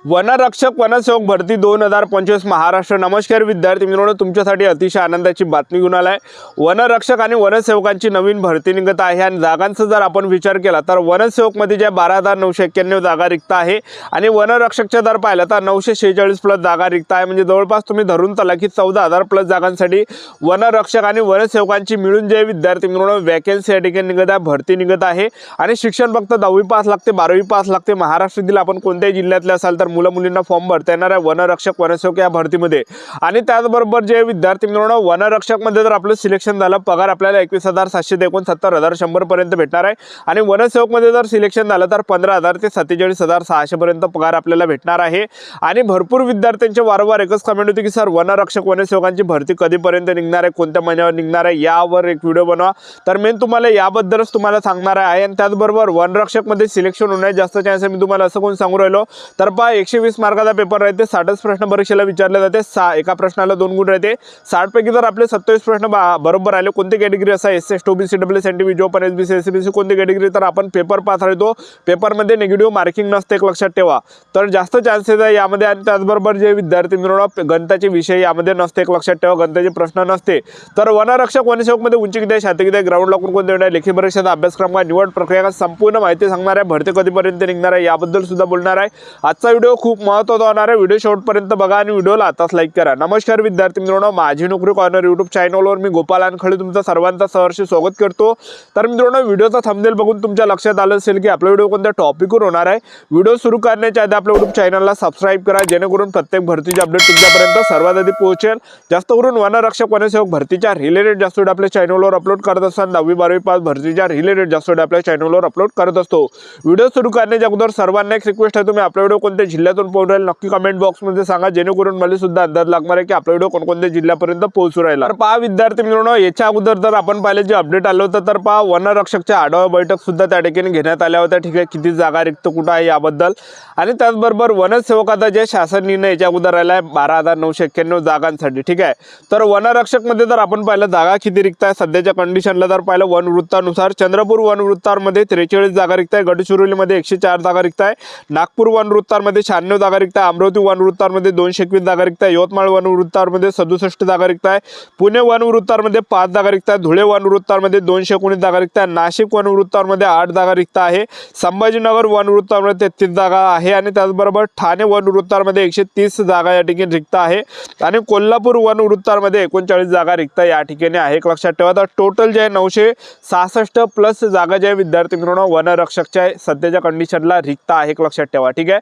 वनरक्षक वनसेवक भरती 2025 महाराष्ट्र। नमस्कार विद्यार्थी मित्रांनो, तुमच्यासाठी अतिशय आनंदाची बातमी घेऊन आलाय। वनरक्षक आणि वनसेवकांची नवीन भरती निघत आहे आणि जागांचा जर आपण विचार केला तर वनसेवक मध्ये जे 12,991 जागा रिक्त आहे आणि वनरक्षकच्या दर पाहिला तर 946 प्लस जागा रिक्त आहे। म्हणजे जवळपास तुम्ही धरून चला की 14,000 प्लस जागांसाठी वनरक्षक आणि वनसेवकांची मिळून जे विद्यार्थी मित्रांनो वॅकन्सी या ठिकाणी निघत आहे, भरती निघत आहे। आणि शिक्षण फक्त 10वी पास लागते, 12वी पास लागते। महाराष्ट्रातील आपण कोणत्याही जिल्ह्यातले असाल तर मुलं मुलींना फॉर्म भरता येणार आहे वनरक्षक वनसेवक या भरतीमध्ये। आणि त्याचबरोबर जे विद्यार्थी मित्रांनो वनरक्षक मध्ये जर आपलं सिलेक्शन झालं, पगार आपल्याला 21,769,100 पर्यंत भेटणार आहे। आणि वनसेवक मध्ये जर सिलेक्शन झालं तर 15,000 ते 47,600 पर्यंत पगार आपल्याला भेटणार आहे। आणि भरपूर विद्यार्थ्यांचे वारंवार एकच कमेंट होती की सर वनरक्षक वनसेवकांची भरती कधीपर्यंत निघणार आहे, कोणत्या महिन्यावर निघणार आहे, यावर एक व्हिडिओ बनवा। तर मी तुम्हाला याबद्दलच तुम्हाला सांगणार आहे। आणि त्याचबरोबर वनरक्षक मध्ये सिलेक्शन होण्याचे जास्त चान्स आहे। मी तुम्हाला असं कोण सांगू राहिलो तर 120 मार्काचा पेपर राहते, 60 प्रश्न परीक्षेला विचारले जाते, एका प्रश्नाला 2 गुण राहते। 60 पैकी जर आपले 27 प्रश्न बरोबर आले, कोणती कॅटेगरी असा SC ST OBC WS NTP job पण एसबीसी एससीबीसी कोणती कॅटेगरी, तर आपण पेपर पास राहतो। पेपर मध्ये निगेटिव्ह मार्किंग नसते, एक लक्षात ठेवा। तर जास्त चान्सेस आहे यामध्ये। आणि त्याचबरोबर जे विद्यार्थी मित्रांनो गणिताचे विषय यामध्ये नसते, एक लक्षात ठेवा, गणिताचे प्रश्न नसते। तर वनरक्षक वनसेवक मध्ये उंची किती आहे, छाती किती आहे, ग्राउंड ला कोणते आहे, लेखी परीक्षेचा अभ्यासक्रम का, निवड प्रक्रिया का, संपूर्ण माहिती सांगणार आहे। भरती कधीपर्यंत निघणार आहे याबद्दल सुद्धा बोलणार आहे। आजचा व्हिडिओ खूप महत्त्वाचा होणार आहे, व्हिडिओ शेवटपर्यंत बघा आणि व्हिडिओला आताच लाईक करा। नमस्कार विद्यार्थी मित्रांनो, माझी नोकरी कॉर्नर यूट्यूब चॅनलवर मी गोपाल अनखळे तुमचं सर्वांचं सहर्ष स्वागत करतो। तर मित्रांनो व्हिडिओचा थंबनेल बघून तुमच्या लक्षात आलं असेल की आपला व्हिडिओ कोणत्या टॉपिकवर होणार आहे। व्हिडिओ सुरू करण्याच्या आधी आपल्या यूट्यूब चॅनलला सबस्क्राइब करा, जेणेकरून प्रत्येक भरतीचे अपडेट तुमच्यापर्यंत सर्वात आधी पोहोचेल। जास्त करून वनरक्षक वनसेवक भरतीच्या रिलेटेड जास्त व्हिडिओ आपल्या चॅनलवर अपलोड करत असताना 10वी 12वी पास भरतीच्या रिलेटेड जास्त व्हिडिओ आपल्या चॅनलवर अपलोड करत असतो। व्हिडिओ सुरू करण्याच्या अगोदर सर्वांना एक रिक्वेस्ट आहे, तुम्ही आपला व्हिडिओ कोणत्या जिल्ह्यातून पाहून राहिले नक्की कमेंट बॉक्स मध्ये सांगा, जेणेकरून मला सुद्धा अंदाज लागणार आहे की आपला व्हिडिओ कोणकोणत्या जिल्ह्यापर्यंत पोहोचू राहिला। तर पहा विद्यार्थी मित्रांनो, याच्या अगोदर जर आपण पाहिले जे अपडेट आलं होतं तर पहा वनरक्षकच्या आढावा बैठक सुद्धा त्या ठिकाणी घेण्यात आल्या होत्या। ठीक आहे, किती जागा रिक्त कुठं आहे याबद्दल। आणि त्याचबरोबर वनसेवकाचा जे शासन निर्णय याच्या अगोदर आला आहे 12,991 जागांसाठी। ठीक आहे, तर वनरक्षक मध्ये जर आपण पाहिलं जागा किती रिक्त आहे सध्याच्या कंडिशनला जर पाहिलं वन वृत्तानुसार चंद्रपूर वन वृत्तामध्ये 43 जागा रिक्त आहे, गडचिरोलीमध्ये 104 जागा रिक्त आहे, नागपूर वन वृत्तामध्ये 96 जागा रिक्त आहे, अमरावती वन वृत्तामध्ये 221 जागा रिक्त आहे, यवतमाळ वन वृत्तामध्ये 67 जागा रिक्त आहे, पुणे वन वृत्तामध्ये 5 जागा रिक्त आहे, धुळे वन वृत्तामध्ये 219 जागा रिक्त आहे, नाशिक वन वृत्तामध्ये 8 जागा रिक्त आहे, संभाजीनगर वन वृत्तामध्ये 33 जागा आहे। आणि त्याचबरोबर ठाणे वन वृत्तामध्ये 130 जागा या ठिकाणी रिक्त आहे। आणि कोल्हापूर वन वृत्तामध्ये 39 जागा रिक्त या ठिकाणी आहे, एक लक्षात ठेवा। तर टोटल जे आहे 966 प्लस जागा ज्या विद्यार्थी मित्रांनो वनरक्षकच्या सध्याच्या कंडिशनला रिक्त आहे, एक लक्षात ठेवा। ठीक आहे,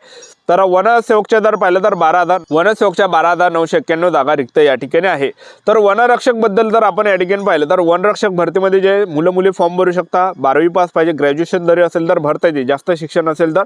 तर वनसेवकच्या दर पाहिलं तर 12,000 वनसेवकच्या 12,991 जागा रिक्त या ठिकाणी आहे। तर वनरक्षक बद्दल जर आपण या ठिकाणी पाहिलं तर वनरक्षक भरतीमध्ये जे मुलं मुली फॉर्म भरू शकता, 12वी पास पाहिजे, ग्रॅज्युएशन जरी असेल तर भरता येते, जास्त शिक्षण असेल तर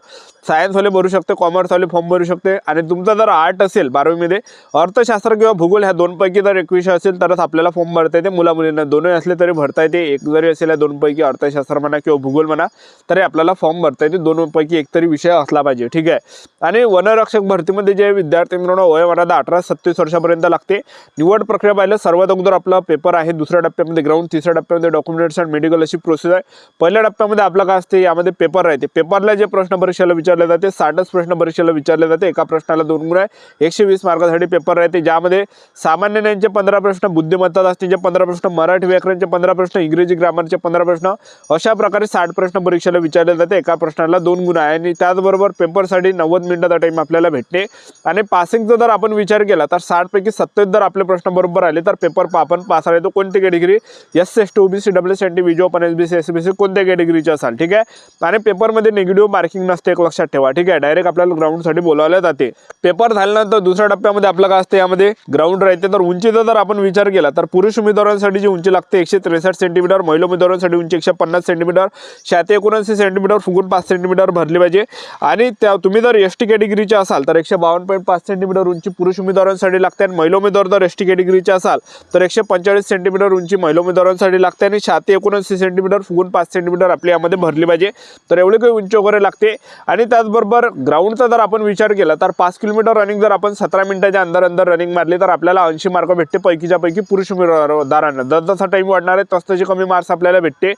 सायन्स वाले भरू शकते, कॉमर्स वाले फॉर्म भरू शकते। आणि तुमचा जर आर्ट असेल 12वी मध्ये अर्थशास्त्र किंवा भूगोल ह्या दोनपैकी जर एक विषय असेल तरच आपल्याला फॉर्म भरता येते। मुला मुलींना दोन्ही असले तरी भरता येते, एक जरी असेल या दोनपैकी अर्थशास्त्र म्हणा किंवा भूगोल म्हणा तरी आपल्याला फॉर्म भरता येते, दोनपैकी एक तरी विषय असला पाहिजे। ठीक आहे, आणि वनरक्षक भरतीमध्ये जे विद्यार्थी मित्रांनो वयोमर्यादा 18 ते 37 वर्षापर्यंत लागते। निवड प्रक्रिया पाहिलं सर्वात अगोदर आपला पेपर आहे, दुसऱ्या टप्प्यामध्ये ग्राउंड, तिसऱ्या टप्प्यामध्ये डॉक्युमेंट्स आणि मेडिकल अशी प्रोसेस आहे। पहिल्या टप्प्यामध्ये आपला काय असते, यामध्ये पेपर राहते, पेपरला जे प्रश्न परीक्षेला विचारले जाते 60 प्रश्न परीक्षेला विचारले जाते, एका प्रश्नाला 2 गुण आहे, 120 मार्कासाठी पेपर राहते, ज्यामध्ये सामान्य ज्ञानचे 15 प्रश्न, बुद्धिमत्ता चाचणीचे 15 प्रश्न, मराठी व्याकरणचे 15 प्रश्न, इंग्रजी ग्रामरचे 15 प्रश्न, अशा प्रकारे 60 प्रश्न परीक्षेला विचारले जाते, एका प्रश्नाला 2 गुण आहे। आणि त्याचबरोबर पेपरसाठी 90 मिनिटाचा टाइम आपल्याला भेटते। आणि पासिंगचा जर आपण विचार केला तर 60 पैकी 27 जर आपले प्रश्न बरोबर आले तर पेपर आपण पास राहतो। कोणती category, SC ST OBC WS NTP job पण एसबीसी एससीबीसी कोणत्या कॅटेगरीचे असाल। ठीक आहे, आणि पेपरमध्ये निगेटिव्ह मार्किंग नसते, एक लक्षात ठेवा। ठीक आहे, डायरेक्ट आपल्याला ग्राउंडसाठी बोलावले जाते। पेपर झाल्यानंतर दुसऱ्या टप्प्यामध्ये आपलं काय असते, यामध्ये ग्राउंड राहते। तर उंचीचा जर आपण विचार केला तर पुरुष उमेदवारांसाठी जी उंची लागते 163 सेंटीमीटर, महिला उमेदवारांसाठी उंची 150 सेंटीमीटर, छाती 79 सेंटीमीटर, फुगून 5 सेंटीमीटर भरली पाहिजे। आणि तुम्ही जर एसटी कॅटेगरीचे असाल तर 152.5 सेंटीमीटर उंची पुरुष उमेदवारांसाठी लागते। आणि महिला उमेदवार जर एसटी कॅटेगरीचे असाल तर 145 सेंटीमीटर उंची महिला उमेदवारांसाठी लागते। आणि छाती 79 सेंटीमीटर, फुगून 5 सेंटीमीटर आपल्या यामध्ये भरली पाहिजे। तर एवढी काही उंची वगैरे लागते। आणि त्याचबरोबर ग्राउंडचा जर आपण विचार केला तर 5 किलोमीटर रनिंग जर आपण 17 मिनिटाच्या अंदर रनिंग मारली तर आपल्याला 80 मार्क भेटते, पैकीच्या पैकी पुरुष उमेदवारांना। जसजसा टाइम वाढणार आहे तसतसे कमी मार्क्स आपल्याला भेटते।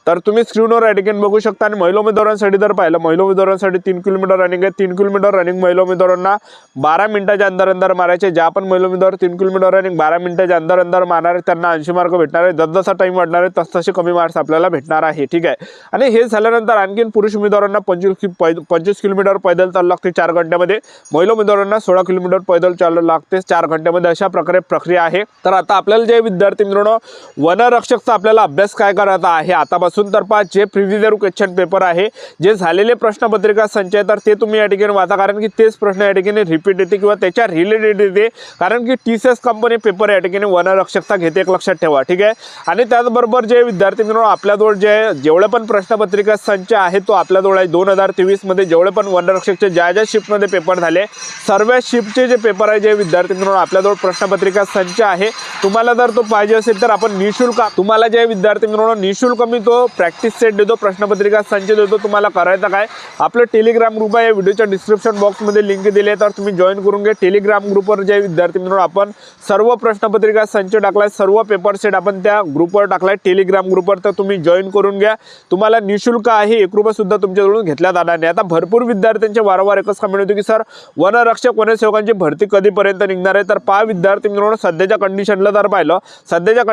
तर तुम्ही स्क्रीनवर या ठिकाणी बघू शकता। आणि महिला उमेदवारांसाठी जर पाहिलं, महिला उमेदवारांसाठी 3 किलोमीटर रनिंग आहे। 3 किलोमीटर रनिंग महिला उमेदवारांना 12 मिनिटाच्या अंदर मारायचे। ज्या पण महिला उमेदवार 3 किलोमीटर रनिंग 12 मिनिटाच्या अंदर मारणार आहे त्यांना 80 मार्क भेटणार आहे। जसजसा टाइम वाढणार आहे तसतसे कमी मार्क्स आपल्याला भेटणार आहे, ठीक आहे। आणि हे झाल्यानंतर आणखीन पुरुष उमेदवारांना 25 किलोमीटर पैदल चालू लागते 4 घंट्यामध्ये। महिला उमेदवारांना 16 किलोमीटर पैदल चालू लागते 4 घंट्यामध्ये। अशा प्रकारे प्रक्रिया आहे। तर आता आपल्याला जे विद्यार्थी मित्रांनो वनरक्षकचा आपल्याला अभ्यास काय करायचा आहे आतापासून, तर पहा जे प्रिव्हियस क्वेश्चन पेपर आहे, जे झालेले प्रश्नपत्रिका संच आहे, तर ते तुम्ही या ठिकाणी वाचा, कारण की तेच प्रश्न या ठिकाणी रिपीट येते किंवा त्याच्या रिलेटेड येते, कारण की TCS कंपनी पेपर या ठिकाणी वनरक्षकचा घेते, एक लक्षात ठेवा, ठीक आहे। आणि त्याचबरोबर जे विद्यार्थी मित्रांनो आपल्याजवळ जेवढे पण प्रश्नपत्रिका संच आहे तो आपल्याजवळ आहे। 2023 मध्ये जेवढे पण वनरक्षकचे ज्या शिफ्टमध्ये पेपर झाले सर्व शिफ्टचे जे पेपर आहे, जे विद्यार्थी मित्रांनो आपल्याजवळ प्रश्नपत्रिका संच आहे, तुम्हाला जर तो पाहिजे असेल तर आपण निशुल्क तुम्हाला जे विद्यार्थी मित्रांनो निशुल्क मी तो प्रॅक्टिस सेट देतो, प्रश्नपत्रिका संच देतो। तुम्हाला करायचं काय, आपलं टेलिग्राम ग्रुप आहे, व्हिडिओच्या डिस्क्रिप्शन बॉक्समध्ये लिंक दिली आहे, तर तुम्ही जॉईन करून घ्या। टेलिग्राम ग्रुपवर जे विद्यार्थी मित्रांनो आपण सर्व प्रश्नपत्रिका संच टाकलाय, सर्व पेपर सेट आपण त्या ग्रुपवर टाकलाय टेलिग्राम ग्रुपवर, तर तुम्ही जॉईन करून घ्या। तुम्हाला निशुल्क आहे, 1 रुपया सुद्धा तुमच्याकडून घेतला जाणार नाही। आता भरपूर विद्यार्थ्यांचे वारंवार एकच कमेंट होते की सर वनरक्षक वनसेवकांची भरती कधीपर्यंत निघणार आहे। तर पहा विद्यार्थी मित्रांनो सध्याच्या कंडिशनला जर पाहिलं, सध्याच्या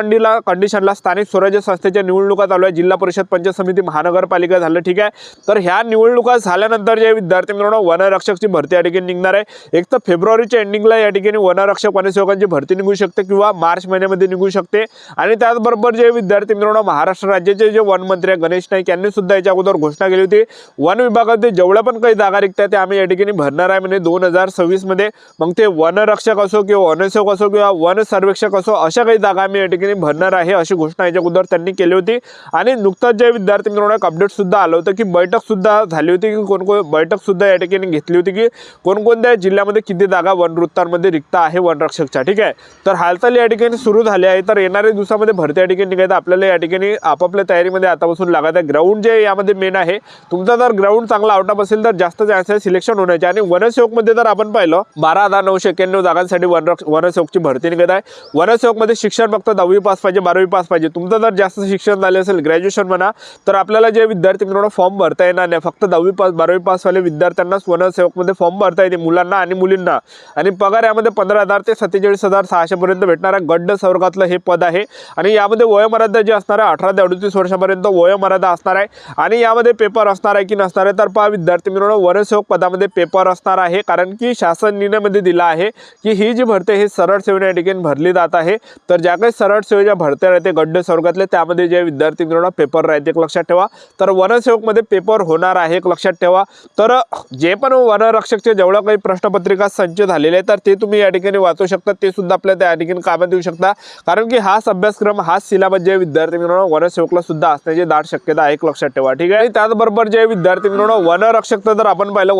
कंडिशनला स्थानिक स्वराज्य संस्थेच्या निवडणुका चालू आहे, जिल्हा परिषद पंचायत समिती महानगरपालिका झालं, ठीक आहे। तर ह्या निवडणुका झाल्यानंतर जे विद्यार्थी मित्रांनो वनरक्षकची भरती या ठिकाणी निघणार आहे। एक तर फेब्रुवारीच्या एंडिंगला या ठिकाणी वनरक्षक वनसेवकांची भरती निघू शकते किंवा मार्च महिन्यामध्ये निघू शकते। आणि त्याचबरोबर जे विद्यार्थी मित्रांनो महाराष्ट्र राज्याचे जे वन मंत्री आहे गणेश नाईक यांनी सुद्धा याच्या अगोदर घोषणा केली होती, वन विभागातील जेवढ्या पण काही जागा रिक्त आहेत ते आम्ही या ठिकाणी भरणार आहे म्हणजे 2026 मध्ये। मग ते वनरक्षक असो किंवा वनसेवक असो किंवा वन सर्वेक्षक असो, अशा काही जागा आम्ही या ठिकाणी भरणार आहे अशी घोषणा याच्या अगोदर त्यांनी केली होती। आणि नुकताच जे विद्यार्थी मित्रांनो एक अपडेट सुद्धा आलं होतं की बैठक सुद्धा झाली होती की बैठक सुद्धा या ठिकाणी घेतली होती की कोणकोणत्या जिल्ह्यामध्ये किती जागा वनवृत्तांमध्ये रिक्त आहे वनरक्षकच्या, ठीक आहे। तर हालचाल या ठिकाणी सुरू झाली आहे। तर येणाऱ्या दिवसामध्ये भरती या ठिकाणी निघायचं आपल्याला या ठिकाणी आपापल्या तयारीमध्ये आतापासून लागायचं आहे। ग्राउंड जे यामध्ये मेन आहे, तुमचा जर ग्राउंड चांगला आउट ऑफ असेल तर जास्त चान्सेस सिलेक्शन होण्याचे। आणि वनसेवक मध्ये जर आपण पाहिलं 12,991 जागांसाठी वनसेवकची भरती निघत आहे। वनसेवक मध्ये शिक्षण फक्त 10वी पास पाहिजे, 12वी पास पाहिजे। तुमचं जर जास्त शिक्षण झाले असेल ग्रॅज्युएशन म्हणा, तर आपल्याला जे विद्यार्थी मित्रांनो फॉर्म भरता येणार नाही, फक्त 10वी पास 12वी पास वाले विद्यार्थ्यांनाच वनसेवक मध्ये फॉर्म भरता येते, मुलांना आणि मुलींना। आणि पगार यामध्ये 15,000 ते 47,600 पर्यंत भेटणार आहे। गड्ड संवर्गातलं हे पद आहे। आणि यामध्ये वयोमर्यादा जी असणार आहे 18 ते 38 वर्षापर्यंत वयोमर्यादा असणार आहे। आणि यामध्ये पेपर असणार आहे की नसणार आहे, तर पहा विद्यार्थी मित्रांनो वनसेवक पदामध्ये पेपर असणार आहे, कारण की शासन निर्णयामध्ये दिला आहे की ही जी भरती हे सरळ सेवेने या ठिकाणी भरली जात आहे। तर ज्या काही सरळ सेवेच्या भरत्या राहते गड्ड संवर्गातले त्यामध्ये जे विद्यार्थी मित्रांनो पेपर राहते, एक लक्षात ठेवा। तर वनसेवक मध्ये पेपर होणार आहे, एक लक्षात ठेवा। तर जे पण वनरक्षकचे जेवढं काही प्रश्नपत्रिका संच झालेले आहे तर ते तुम्ही या ठिकाणी वाचू शकता, ते सुद्धा आपल्या त्या ठिकाणी कामात येऊ शकता, कारण की हाच अभ्यासक्रम हाच सिलेबस जे विद्यार्थी मित्रांनो वनसेवकला सुद्धा असण्याची दाट शक्यता आहे, एक लक्षात ठेवा, ठीक आहे। आणि त्याचबरोबर जे विद्यार्थी मित्रांनो वनरक्षक जर आपण पाहिलं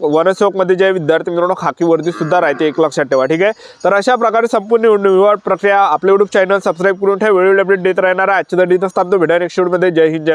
वनसेवक मध्ये जे विद्यार्थी मित्रांनो खाकी वर्दी सुद्धा राहते, एक लक्षात ठेवा, ठीक आहे। तर अशा प्रकारे संपूर्ण निवड प्रक्रिया आपल्या YouTube चॅनल सबस्क्राइब करून ठेवा, वेळोवेळी अपडेट देत राहणार आहे। आजच्या दिवस थांबतो, भेटूया नेक्स्ट व्हिडिओ मध्ये। जय हिंद, जय